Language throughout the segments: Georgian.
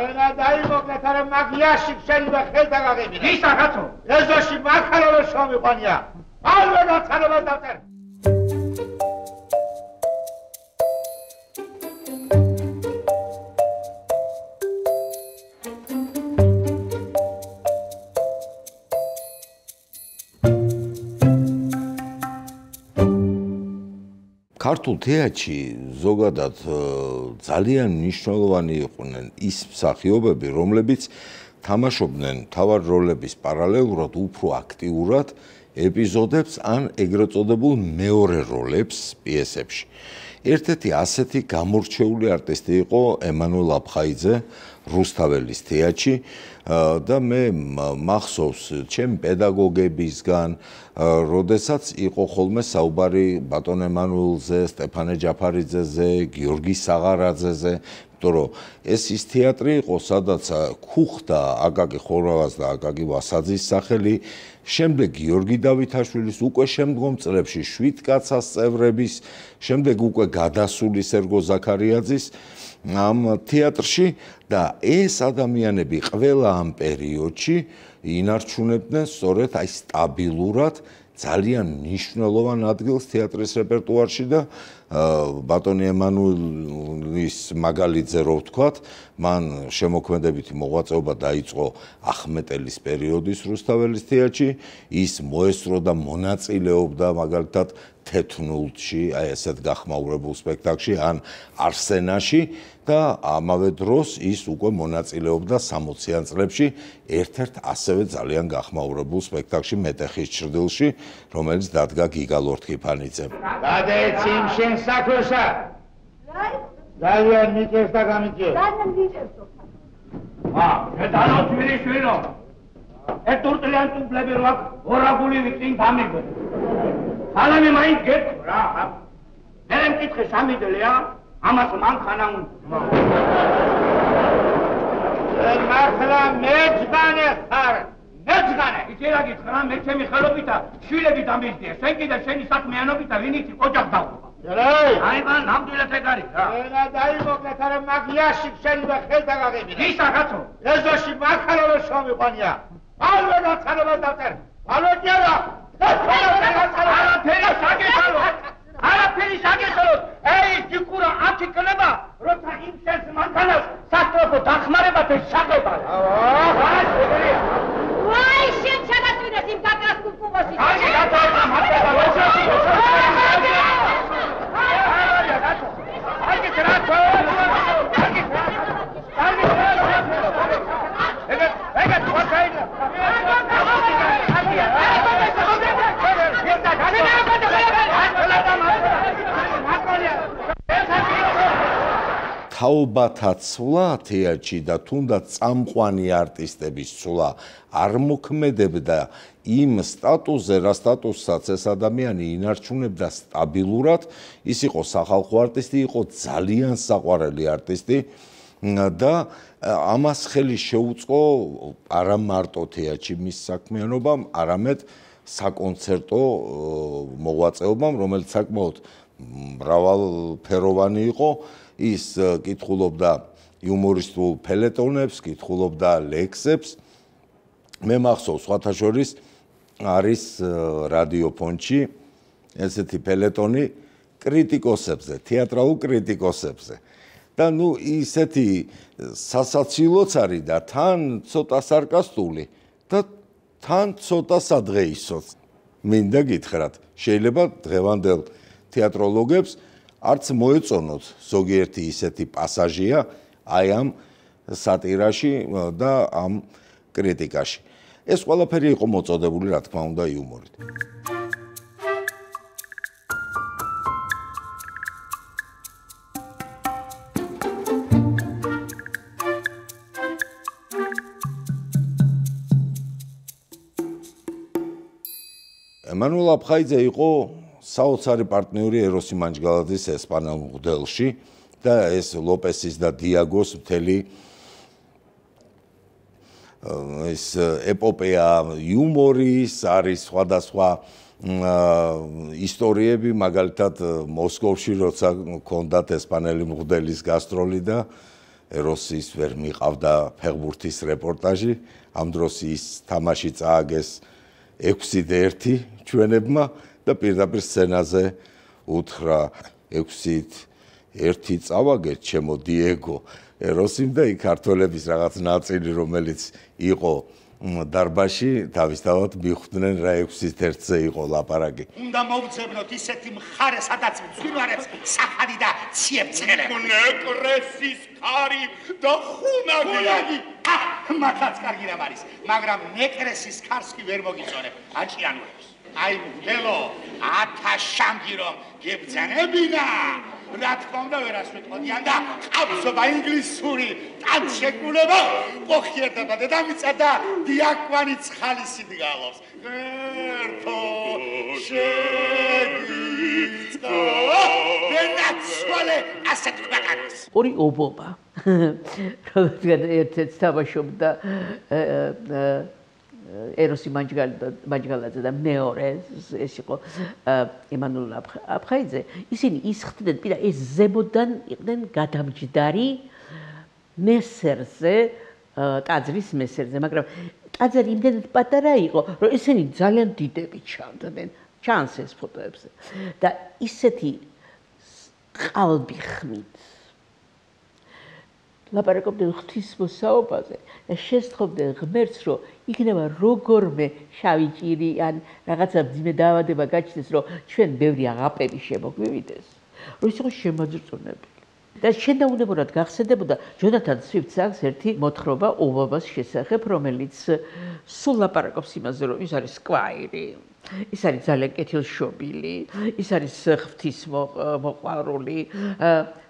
ენა დაიმოკლეთ არა მაგიაში შენ და ხელდა გაგებინა. ისა კაცო? ეზოში მაქარავე შომიყვანია. ალვე გაცხადებას დავწერ. ქართულ თეატრში ზოგადად ძალიან მნიშვნელოვანი იყვნენ ის მსახიობები, რომლებიც თამაშობდნენ მთავარ როლების პარალელურად უფრო აქტიურად ეპიზოდებს ან ეგრეთ წოდებულ მეორე როლებს პიესებში. ერთ-ერთი ასეთი გამორჩეული არტისტი იყო ემანუელ აფხაიძე რუსთაველის თეატრში და მე მახსოვს ჩემი პედაგოგებისგან, როდესაც იყო ხოლმე საუბარი ბატონ ემანუელზე, სტეფანე ჯაფარიძეზე, გიორგი საღარაძეზე, იმიტომ რომ ეს ის თეატრი იყო, სადაც ქუხდა აკაკი ხორავას და აკაკი ვასაძის სახელი, შემდეგ გიორგი დავითაშვილის, უკვე შემდგომ წლებში შვიდკაცას წევრების, შემდეგ უკვე გადასული სერგო ზაქარიაძის ამ თეატრში და ეს ადამიანები ყველა ამ პერიოდში ინარჩუნებდნენ სწორედ აი სტაბილურად ძალიან მნიშვნელოვან ადგილს თეატრის რეპერტუარში და ბატონი ემანუელის მაგალითზე რო ვთქვათ, მან შემოქმედებითი მოღვაწეობა დაიწყო ახმეტელის პერიოდის რუსთაველის თეატრში, ის მოესწრო და მონაწილეობდა მაგალითად თეთნულში, აი ესეთ გახმაურებულ სპექტაკლში ან არსენაში და ამავე დროს ის უკვე მონაწილეობდა 60-იან წლებში ერთ-ერთ ასევე ძალიან გახმაურებულ სპექტაკლში მეტეხის ჩრდილში, რომელიც დადგა გიგა ლორთქიფანიძემ. გადაეცი იმ შენ საქმესა. ძალიან მიწევს და გამიწევს. ძალიან მიწევს. მე დანოთვილი შვილი. ეტურტლიან ტუბლები რო აქვს, ორაგული ვიწინ დამიგო. ალამი მაინც გეტყვ რა. მე მკითხე სამიდელია, ამას მან ხანა უნდა. მართლა მეძღანე ხარ. მეძღანე. იცი რა გითხრა, მე ჩემი ხელობითა შვილები დამიზდია. შენ კიდე შენი საქმიანობითა ვინიცი ოჯახ დავყოფა. აი მან ნამდვილად ეგ არის რა. ენა დაიმოკლეთ არა მაგიაში შენ და ხელდა გაგებინა. ისა კაცო? ეზოში მაქარავე შომიყვანია. ალვე გაცხადებას დავწერ. ალვე კი არა. არაფერი საგესალოთ. არაფერი საგესალოთ. ეი ჯიქურა ათიკლება, როცა იმ შენს მანქანას სასტრაფო დახმარებათ ეს შაღება. ვაი, შენ ჩაგაწვინეს იმ გაკრას კუკუბოში. აი, გატოვა მარტო ვეშაში. თაობათა ცვლა თეატრში და თუნდაც წამყვანი არტისტების ცვლა არ მოქმედებდა იმ სტატუსზე, რა სტატუსსაც ეს ადამიანი ინარჩუნებდა სტაბილურად, ის იყო სახალხო არტისტი, იყო ძალიან საყვარელი არტისტი და ამას ხელი შეუწყო არა მარტო თეატრში მის საქმიანობამ, არამედ საკონცერტო მოღვაწეობამ, რომელიც საკმაოდ მრავალფეროვანი იყო. ის კითხულობდა იუმორისტულ ფელეტონებს, კითხულობდა ლექსებს. მე მახსოვს, სხვათა შორის არის რადიო ფონდში ესეთი ფელეტონი კრიტიკოსებზე, თეატრალურ კრიტიკოსებზე. და ნუ ისეთი სასაცილოც არის და თან ცოტა სარკასტული და თან ცოტა სადღეისოც. მინდა გითხრათ, შეიძლება დღევანდელ თეატროლოგებს არც მოეწონოთ ზოგიერთი ისეთი პასაჟია აი ამ სატირაში და ამ კრიტიკაში. ეს ყველაფერი იყო მოწოდებული, რა თქმა უნდა, იუმორით. ემანუელ აფხაიძე იყო საოცარი პარტნიორი ეროსი მანჯგალაძის ესპანელ მღვდელში და ეს ლოპესის და დიაგოს მთელი ეს ეპოპეა იუმორის არის სხვადასხვა ისტორიები, მაგალითად მოსკოვში როცა ჰქონდათ ესპანელი მღვდელის გასტროლი და ეროსის ვერ მიყავდა ფეხბურთის რეპორტაჟი, ამ დროს ის თამაში წააგეს 6-1 ჩვენებმა და პირდაპირ სცენაზე უთხრა 6-1 წავაგეთ ჩემო დიეგო ეროსიმ და იქ ქართველების რაღაც ნაწილი რომელიც იყო დარბაში თავისთავად მიხვდნენ რა 6-1-ზე იყო ლაპარაკი. უნდა მოვძებნოთ ისეთი მხარე, სადაც მძვირვარებს საფარი და ციებცხელები. ნეკრესის ქარი და ხუნაგი. მათაც კარგი რამ არის, მაგრამ ნეკრესის ქარს კი ვერ მოგიწონებ, აჭიანურებს. აი მგელო, 1000 შანგი რომ გებძანებინა. რა თქმა უნდა ვერას ვიტყოდიან და ყაბზობა ინგლისური ტანშეკულება მოხიერდება დედამიწა და დიაკვანი ცხალისით გალობს ერთო შეგიწა ვენაცვალე ასეთ ქვეყანას ორი ობობა როგორც ერთ-ერთ თამაშობდა ეროსი მანჯგალაძე და მეორე ეს იყო ემანუელ აფხაიძე ისინი ისხდნენ პირა ეს ზემოდან იყვნენ გადამჯდარი მესერზე ტაძრის მესერზე მაგრამ ტაძარი იმდენად პატარა იყო რომ ისინი ძალიან დიდები ჩანდნენ ჩანს ეს ფოტოებზე და ისეთი ყალბი ხმით ლაპარაკობდნენ ღვთისმოსაობაზე და შესთხოვდნენ ღმერთს რომ იქნება როგორმე შავი ჭირი ან რაღაცა მძიმე დაავადება გაჩნდეს რომ ჩვენ ბევრი აღაპები შემოგვივიდეს რომ ის იყოს შემოძრწონებელი და შენდაუნებურად გახსენდებოდა ჯონათან სვიფტს აქვს ერთი მოთხრობა ობობას შესახებ რომელიც სულ ლაპარაკობს იმაზე რომ ის არის სკვაირი ის არის ძალიან კეთილშობილი ის არის ღვთისმოყვარული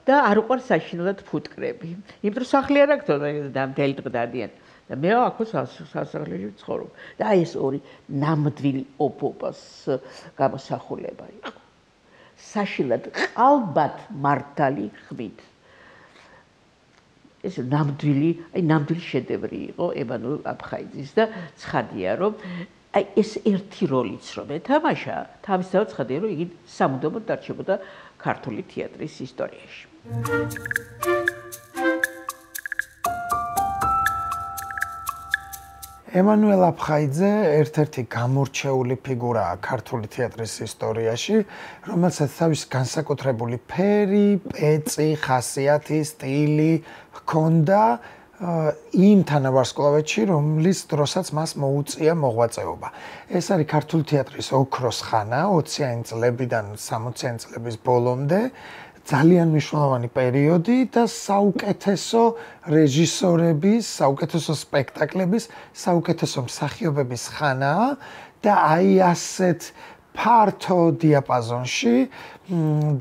და არ უყვარს საშინელად ფუტკრები. იმიტომ სახლი არ აქვს და მთელი დღე დადიან. და მე აქ სასახლეში ვცხოვრობ. და აი ეს ორი ნამდვილი ობობას გამოსახულება იყო. საშინელად ყალბად მართალი ხმით. ეს ნამდვილი შედევრი იყო ემანუელ აფხაიძის და ცხადია რომ აი ეს ერთი როლიც რომ ეთამაშა თავისთავად ცხადია რომ იგი სამუდამოდ დარჩებოდა ქართული თეატრის ისტორიაში. ემანუელ აფხაიძე ერთ-ერთი გამორჩეული ფიგურაა ქართული თეატრის ისტორიაში, რომელსაც თავისი განსაკუთრებული ფერი, პეწი, ხასიათი, სტილი ჰქონდა იმ თანავარსკვლავედში, რომლის დროსაც მას მოუწია მოღვაწეობა. ეს არის ქართული თეატრის ოქროს ხანა 20-იანი წლებიდან 60-იანი წლების ბოლომდე. ძალიან მნიშვნელოვანი პერიოდი და საუკეთესო რეჟისორების, საუკეთესო სპექტაკლების, საუკეთესო მსახიობების ხანაა და აი ასეთ ფართო დიაპაზონში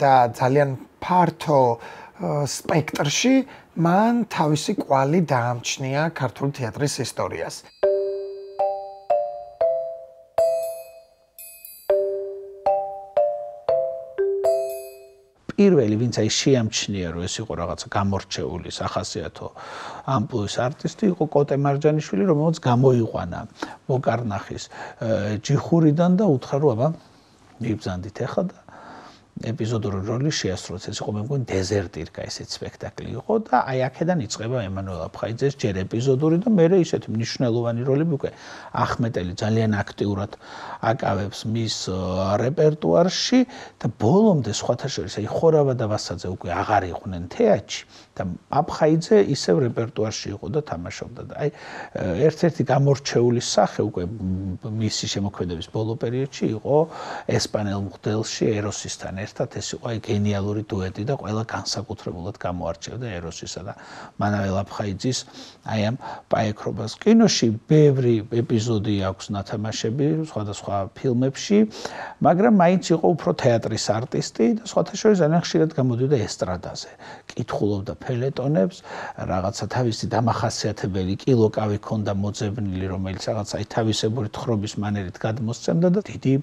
და ძალიან ფართო სპექტრში მან თავისი კვალი დაამჩნია ქართული თეატრის ისტორიას. პირველი ვინც აი შეამჩნია რომ ეს იყო რაღაცა გამორჩეული სახასიათო ამპლუის არტისტი იყო კოტე მარჯანიშვილი რომელიც გამოიყვანა მოკარნახის ჯიხურიდან და უთხრა რომ აბა მიბრძანდით ახლა და ეპიზოდური როლი შეასრულეთ ეს იყო მე მგონი დეზერტირკა ესეც სპექტაკლი იყო და აი აქედან იწყება ემანუელ აფხაიძეს ჯერ ეპიზოდური და მერე ისეთი მნიშვნელოვანი როლები უკვე ახმეტელი ძალიან აქტიურად აკავებს მის რეპერტუარში და ბოლომდე სხვათა შორის აი ხორავა და ვასაძე უკვე აღარ იყვნენ თეატრში და აფხაიძე ისევ რეპერტუარში იყო და თამაშობდა და აი ერთ-ერთი გამორჩეული სახე უკვე მისი შემოქმედების ბოლო პერიოდში იყო ესპანელ მღვდელში ეროსისთან ერთად ეს იყო აი გენიალური დუეტი და ყველა განსაკუთრებულად გამოარჩევდა ეროსისა და მანუელ აფხაიძის აი ამ პაექრობას კინოში ბევრი ეპიზოდი აქვს ნათამაშები სხვადასხვა ფილმებში მაგრამ მაინც იყო უფრო თეატრის არტისტი და სხვათა შორის ძალიან ხშირად გამოდიოდა ესტრადაზე კითხულობდა ფელეტონებს რაღაცა თავისი დამახასიათებელი კილოკავი ჰქონდა მოძებნილი რომელიც რაღაცა აი თავისებური თხრობის მანერით გადმოსცემდა და დიდი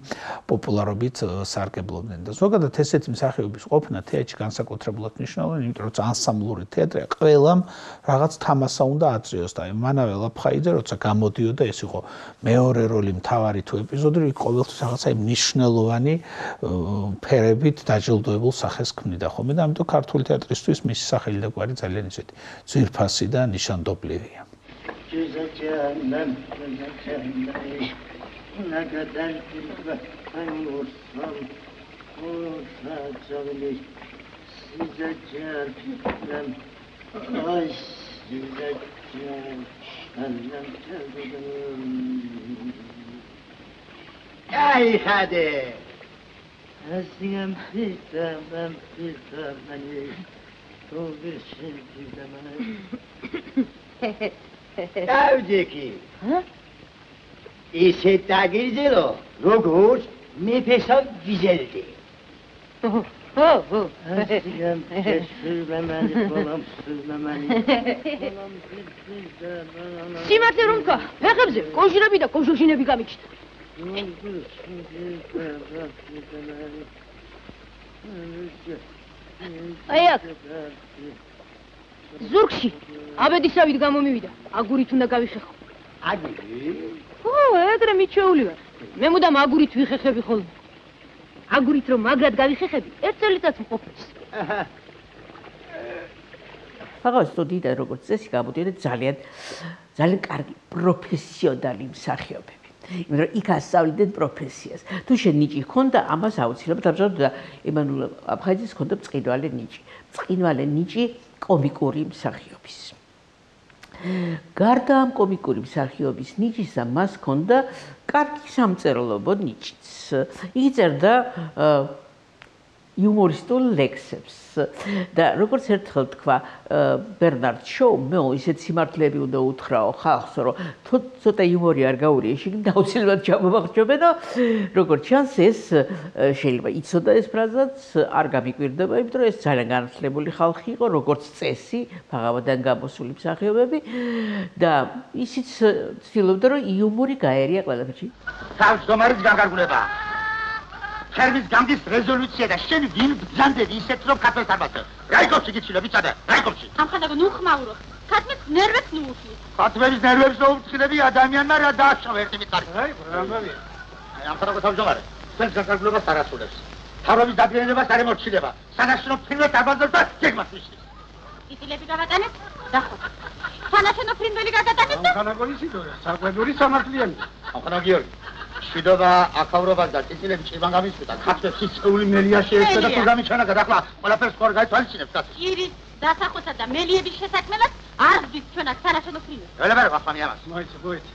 პოპულარობით სარგებლობდნენ და ზოგადად ესეთი მსახიობის ყოფნა თეატრში განსაკუთრებულად მნიშვნელოვანი, იმიტომ რომ ანსამბლური თეატრია, ყველამ რაღაც თამასა უნდა აწიოს და მანუელ აფხაიძე როცა გამოდიოდა ეს იყო მეორე როლი მთავარი თუ ეპიზოდი, იქ ყოველთვის რაღაცა მნიშვნელოვანი ფერებით დაჯილდოებულ სახეს ქმნიდა ხოლმე და ამიტომ ქართული თეატრისთვის ეს მისი სახელი და გვარი ძალიან ისეთი ძვირფასი და ნიშანდობლივია. Ay hadi. Asiyam pita mani. To'g'ri shilda mana. Davdeki. İşitagizelo. Rogoç mepesa güzeldi. Asiyam pita mani bolam sızmamani. სიმართლე რომ თქვა, ფეხებზე კოჟრები და კოჟოჟინები გამიჩნდა. აი აქ ზურგში აბედისავით გამომივიდა. აგურით უნდა გავიხეხო. აგური? ო, ეგრე მიჩეული ვარ. მე მუდამ აგურით ვიხეხები ხოლმე. აგურით რომ მაგრად გავიხეხები, ერთ წელიწადს მყოფს. აღარ სტუდიიდან როგორც წესი გამოდიოდა ძალიან კარგი პროფესიონალი მსახიობები. იმიტომ რომ იქ ასწავლიდნენ პროფესიას. თუ შენ ნიჭი ჰქონდა, ამას აუცილებლად ამჟამად ემანუელ აფხაიძეს ჰქონდა ბრწყინვალე ნიჭი. ბრწყინვალე ნიჭი კომიკური მსახიობის. გარდა ამ კომიკური მსახიობის ნიჭისა, მას ჰქონდა კარგი სამწერლობო ნიჭიც. იგი წერდა იუმორისტულ ლექსებს და როგორც ერთხელ თქვა ბერნარდ შოუმ, მე ისეთ სიმართლეები უნდა უთხრაო ხალხს, რომ ცოტა იუმორი არ გაურია, შეგ დაუცილებლად ჩამოვახჯობენო. როგორც ჩანს, ეს შეიძლება იცოდა ეს ფრაზაც, არ გამიკვირდება, იმიტომ რომ ეს ძალიან განათლებული ხალხი იყო, როგორც წესი, ფაღავადან გამოსული მსახიობები და ისიც ცდილობდა, რომ იუმორი გაერია ყველაფერში. თავმჯდომარის განკარგულება. ხერმის გამდის რეზოლუცია და შენ ვინ ბრძანდები ისეთ რომ ქართველს არ მაწევ. რაიკოვში გიცილო ბიჭადა, რაიკოვში. ამხანაგო ნუხმაურო. ქათმის ნერვებს ნუხი. ქართველის ნერვებს დაუფრთხილები ადამიანმა რა დააშავა ერთი მიწარი. აი, რამბავია. ამხანაგო თავმჯდომარე, თქვენს განკარგულებას არ ასრულებს. თავრობის დადგენილებას არ ემორჩილება. სანაშენო ფრინველს აბაზობს და გეგმას მისლის. იტილები გავატანეთ? დახო. სანაშენო ფრინველი გადატანეთ და ამხანაგო ისიდორა, საკვედური სამართლიანი. ამხანაგო გიორგი. შვიდობა აქავრობას და წიწილები ჭირვან გამისვიდა. ქართველს ისეული მელია შეეცდა და თუ გამიჩანა გადახლა, ყველაფერს ხوار გაითვალისწინებს კაცი. ირის დასახოსა და მელიების შესაქმნელად არ გძვით ჩვენ აქ სანაშენო ფრინველს. ველებარო ახლა ამას. მოიცი.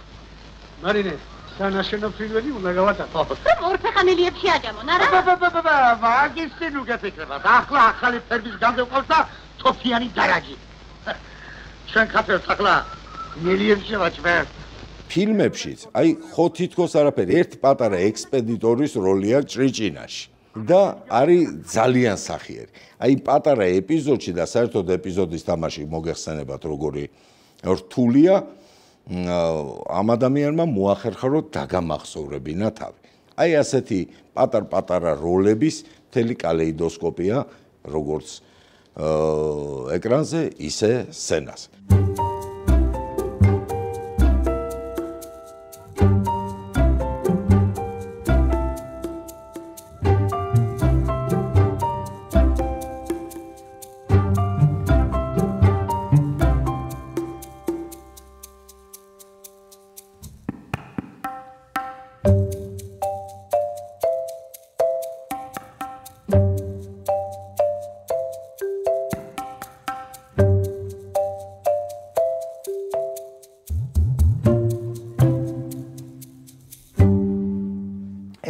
მარინე, სანაშენო ფრინველი უნდა გავატანო. რომ ორფეხა მელიებში აჯამონ, არა? მაგის წინ უგეფიქრება. ახლა ახალი ფერმის გამგეყავს და თოფიანი გარაჯი. ჩვენ ქართველს ახლა მელიებში ვაჭმევ. ფილმებშიც, აი, ხო თითქოს არაფერი, ერთი პატარა ექსპედიტორის როლია ჭრიჭინაში და არის ძალიან სახიერი. აი, პატარა ეპიზოდში და საერთოდ ეპიზოდის თამაში მოგეხსენებათ როგორი რთულია, ამ ადამიანმა მოახერხა რომ დაგამახსოვრებინა თავი. აი, ასეთი პატარ-პატარა როლების მთელი კალეიდოსკოპია, როგორც ეკრანზე, ისე სცენაზე.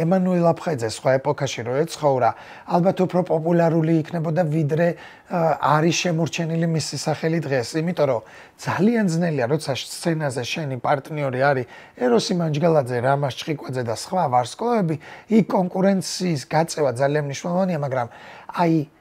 ემანუელ აფხაიძე სხვა ეპოქაში რო ეცხოვრა, ალბათ უფრო პოპულარული იქნებოდა ვიდრე არის შემორჩენილი მისი სახელი დღეს, იმიტომ რომ ძალიან ძნელია, როცა სცენაზე შენი პარტნიორი არის ეროსი მანჯგალაძე, რამაზ ჭყიკვაძე და სხვა ვარსკვლავები, იქ კონკურენციის გაწევა ძალიან მნიშვნელოვანია, მაგრამ აი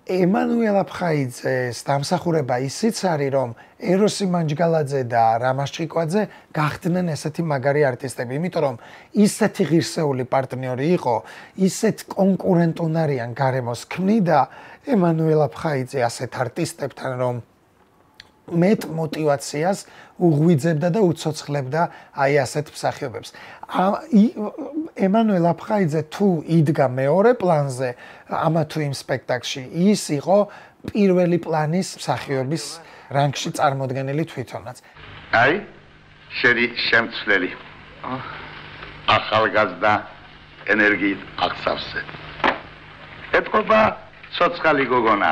ემანუელ აფხაიძეს დამსახურება ისიც არის, რომ ეროსი მანჯგალაძე და რამაზ ჭყიკვაძე გახდნენ ესეთი მაგარი არტისტები, იმიტომ რომ ისეთი ღირსეული პარტნიორი იყო, ისეთ კონკურენტუნარიან გარემოს ქმნიდა ემანუელ აფხაიძე ასეთ არტისტებთან, რომ მეტ მოტივაციას უღვიძებდა და უცოცხლებდა აი ასეთ მსახიობებს. ემანუელ აფხაიძე თუ იდგა მეორე პლანზე ამა თუ იმ სპექტაკლში, ის იყო პირველი პლანის მსახიობის რანგში წარმოდგენილი თვითონაც. აი, შენი შემცვლელი. ახალგაზრდა ენერგიით აღსავსე. ეთყობა ცოცხალი გოგონა.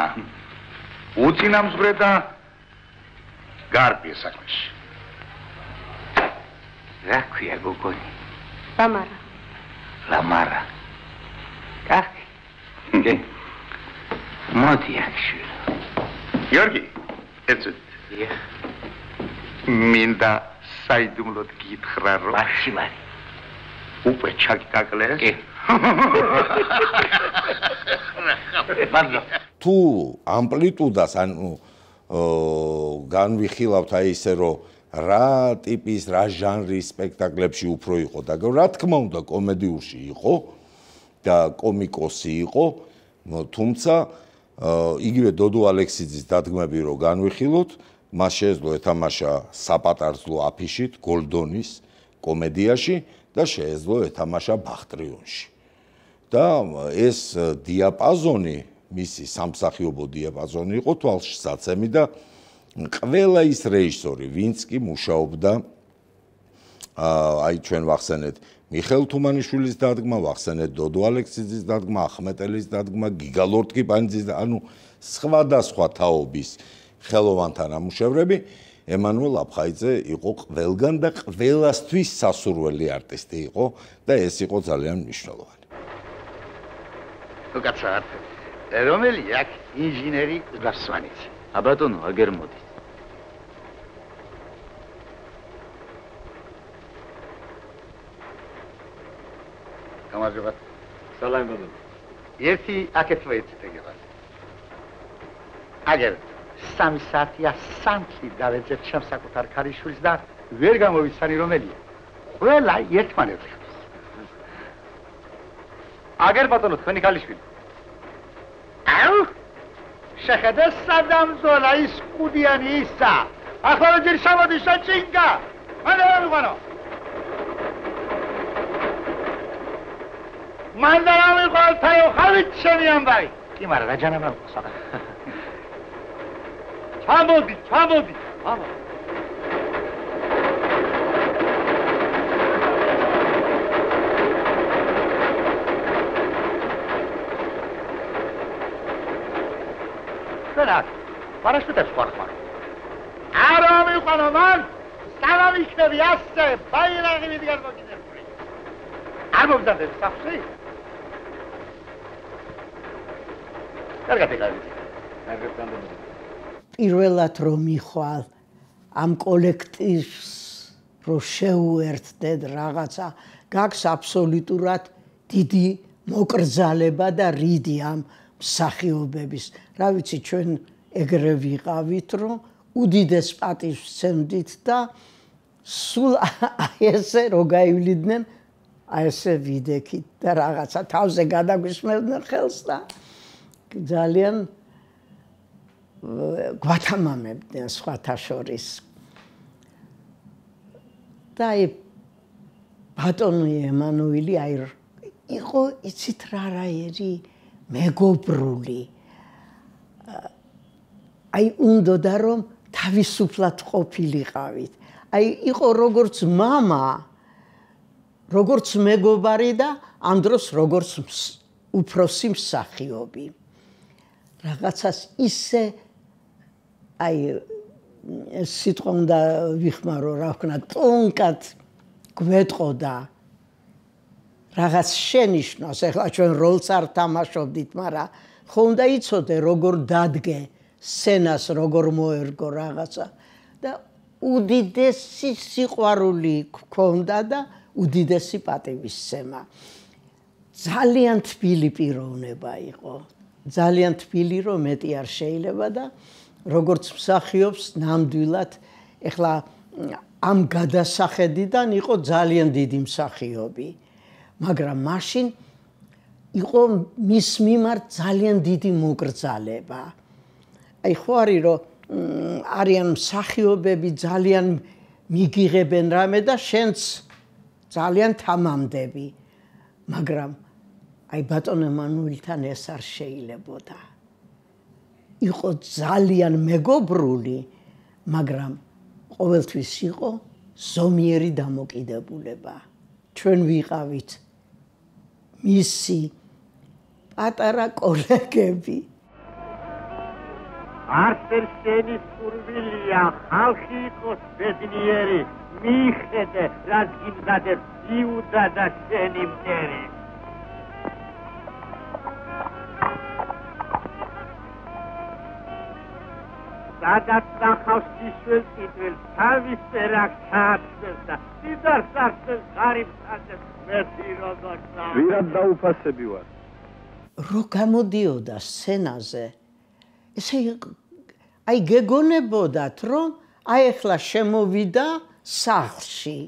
უწინამძღვრე და გარბია საქმეში. რა ქვია გოგონი? ლამარა. ლამარა. კახი. კი. მოდი აქში. გიორგი, ეცეთ. დიახ. მინდა საიდუმლოდ გითხრა რომ მაშინ უკვე ჩაგკაკლე? კი. თუ ამპლიტუდას ანუ განვიხილავთ აი ისე რომ რა ტიპის, რა ჟანრის სპექტაკლებში უფრო იყო და რა თქმა უნდა კომედიურში იყო და კომიკოსი იყო, თუმცა იგივე დოდო ალექსიძის დადგმები რო განვიხილოთ, მას შეეძლო ეთამაშა საპატარძლო აფიშით გოლდონის კომედიაში და შეეძლო ეთამაშა ბახტრიონში. და ეს დიაპაზონი, მისი სამსახიობო დიაპაზონი იყო თვალშისაცემი და ყველა ის რეჟისორი, ვინც კი მუშაობდა აი ჩვენ ვახსენეთ მიხეილ თუმანიშვილის დადგმა, ვახსენეთ დოდო ალექსიძის დადგმა, ახმეტელის დადგმა, გიგა ლორთქიპანიძის და ანუ სხვადასხვა თაობის ხელოვანთა ნამუშევრები, ემანუელ აფხაიძე იყო ყველგან და ყველასთვის სასურველი არტისტი იყო და ეს იყო ძალიან მნიშვნელოვანი. ну კაცად, რომელი აქ ინჟინერი გასვანიც? აბატონო, აგერ მოდით. გამარჯობა. სალამი ბატონო. ერთი აქეთ მოიწევს. აგერ 3 საათია სამთლი დავეძებ შემსაკუთარ ქალიშვილს და ვერ გამოვიცანი რომელია. ყველა ერთმანეთს. აგერ ბატონო, თქვენი ქალიშვილი. აუ! შეხედე სადამძოლა ის კუდიანი ისა. ახლა ჯერ შავადი შეჭინგა. მანდა ვიყანო. მანდა ვიყალ თაიო ხალით შენი ამბარი. კი, მაგრამ რა ჯანაბა ხსა. ჩამოდი. აბა. Berak, parashuters xwar. Ara miqano man, salami khnebi asse, bayraghi midigar mogiderfri. Ar mobzadeb safsi. Kargati. პირველად რომ მიხვალ ამ კოლექტივს რო შეუერთდეთ რაღაცა, გაქვს აბსოლუტურად დიდი მოკრძალება და რიდი ამ მსახიობების. რა ვიცი, ჩვენ ეგრე ვიყავით, რომ უდიდეს პატივს ვცემდით და სულ ესე რო გაივლიდნენ, ესე ვიდექით და რაღაცა თავზე გადაგვისმევდნენ ხელს და ძალიან გვათამამებდნენ სხვათა შორის. და ბატონი ემანუელი იყო იცით რა რაერი მეგობრული. აი უნდოდა რომ თავისუფლად ყოფილიყავით. აი იყო როგორც მამა, როგორც მეგობარი და ამ დროს როგორც უფროსი მსახიობი. რაღაცას ისე აი სიტყვა უნდა ვიხმარო, რა ვქნა, ტონკად გვეტყოდა რაღაც შენიშნოს. ეხლა ჩვენ როლს არ თამაშობდით, მაგრამ ხო უნდა იცოდე როგორ დადგე სცენას, როგორ მოერგო რაღაცა და უდიდესი სიყვარული გქონდა და უდიდესი პატივისცემა. ძალიან თბილი პიროვნება იყო. ძალიან თბილი, რომ მეტი არ შეიძლება და როგორც მსახიობს ნამდვილად ეხლა ამ გადასახედიდან იყო ძალიან დიდი მსახიობი. მაგრამ მაშინ იყო მის მიმართ ძალიან დიდი მოკრძალება. აი ხო არის რომ არიან მსახიობები ძალიან მიგიღებენ რამე და შენც ძალიან თამამდები. მაგრამ აი ბატონ ემანუელთან ეს არ შეიძლებოდა. იყო ძალიან მეგობრული, მაგრამ ყოველთვის იყო ზომიერი დამოკიდებულება. ჩვენ ვიყავით მისი პატარა კოლეგები. არც შენი სურვილია ხალხი იყოს ბედნიერი, მიხედე, რაც გიმზადებს იუდა და შენი მტერი. სადაც ნახავს შიშველს იტვილს, თავის წერაკს ჩააცდებს და სიდარს აღწევს ღარიბს აცებს მერტი როგორცა. ვირად დაუფასები ვარ. რო გამოდიოდა სცენაზე, ესე აი გეგონებოდათ, რომ აი ახლა შემოვიდა სახლში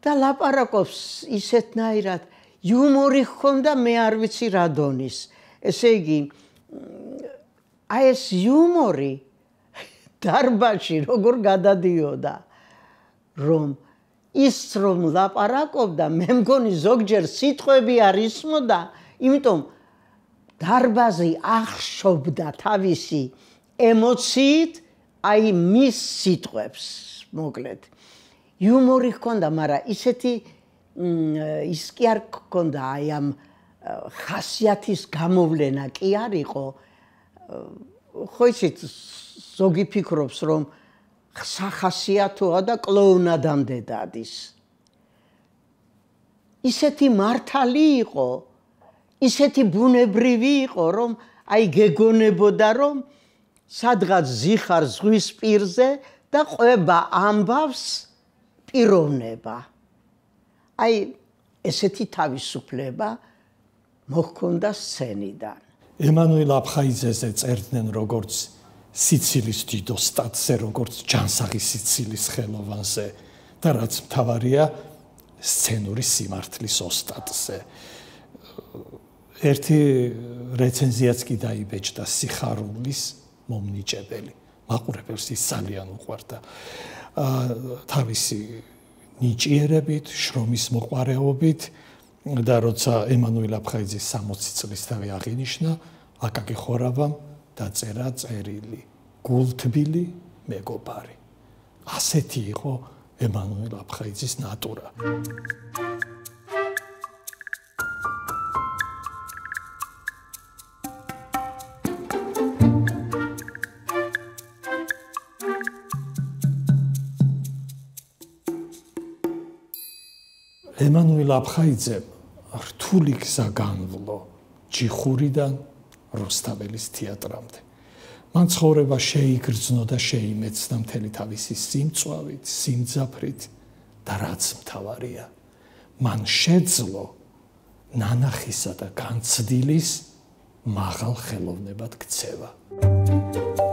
და ლაპარაკობს ისეთნაირად, იუმორი ჰქონდა, მე არ ვიცი რა დონის. ესე იგი, აი ეს იუმორი დარბაზში როგორ გადადიოდა, რომ ის რომ ლაპარაკობდა, მე მგონი ზოგჯერ სიტყვები არ ისმოდა, იმიტომ დარბაზი ახშობდა თავისი ემოციით, აი მის სიტყვებს, მოკლედ. იუმორი ჰქონდა, მაგრამ ისეთი ის კი არ ჰქონდა, აი ამ ხასიათის გამოვლენა კი არ იყო. ხო იცით, ზოგი ფიქრობს, რომ სახასიათოა და კლოუნადამდე დადის. ისეთი მართალი იყო, ისეთი ბუნებრივი იყო, რომ აი გეგონებოდა, რომ სადღაც ზიხარ ზღვის პირზე და ყვება ამბავს პიროვნება. აი ესეთი თავისუფლება მოჰქონდა სცენიდან. ემანუელ აფხაიძეზე წერდნენ როგორც სიცილის დიდო სტატზე, როგორც ჯანსაღი სიცილის ხელოვანზე და რაც მთავარია სცენური სიმართლის ოსტატზე. ერთი რეცენზიაც კი დაიბეჭდა სიხარულის მომნიჭებელი. მაყურებელს ის ძალიან უყვარდა. თავისი ნიჭიერებით, შრომის მოყვარეობით და როცა ემანუელ აფხაიძის 60 წლის თავი აღინიშნა, აკაკი ხორავამ დაწერა წერილი გულთბილი მეგობარი. ასეთი იყო ემანუელ აფხაიძის ნატურა. ემანუელ აფხაიძემ რთული გზა განვლო ჯიხურიდან რუსთაველის თეატრამდე. მან ცხოვრება შეიგრძნო და შეიმეცნა მთელი თავისი სიმწვავით, სიმძაფრით და რაც მთავარია, მან შეძლო ნანახისა და განცდილის მაღალ ხელოვნებად ქცევა.